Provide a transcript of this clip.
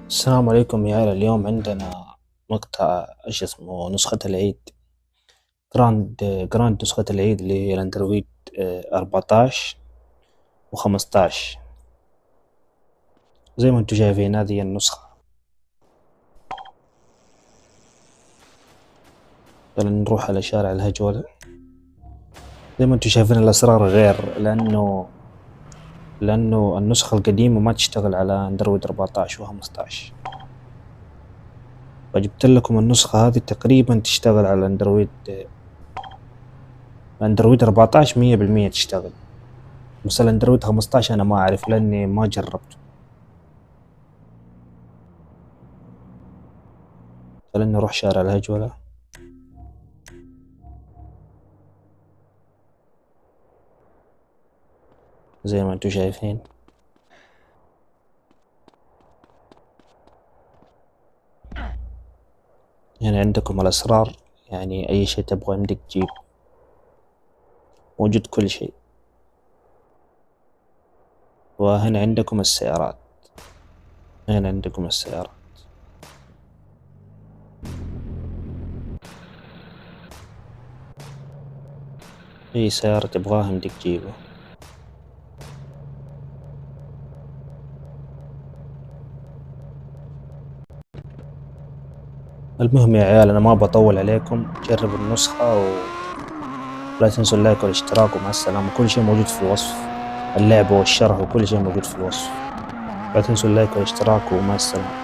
السلام عليكم يا عيلة. اليوم عندنا مقطع ايش اسمه نسخة العيد جراند نسخة العيد للاندرويد 14 و15. زي ما انتم شايفين هذه النسخة. خلينا نروح على شارع الهجولة. زي ما انتم شايفين الأسرار غير لأنه النسخة القديمة ما تشتغل على اندرويد 14 و15، فجبت لكم النسخة هذه تقريبا تشتغل على اندرويد 14 100% تشتغل، بس الاندرويد 15 انا ما اعرف لاني ما جربته. خلينا نروح شارع الهجولة. زي ما انتم شايفين هنا عندكم الاسرار، يعني اي شيء تبغى عندك تجيب، موجود كل شيء. وهنا عندكم السيارات، هنا عندكم السيارات. اي سيارة تبغاها عندك تجيبها. المهم يا عيال انا ما بطول عليكم، جربوا النسخة ولا تنسوا اللايك والاشتراك، ومع السلامة. كل شيء موجود في الوصف، اللعبة والشرح وكل شيء موجود في الوصف. لا تنسوا اللايك والاشتراك، ومع السلامة.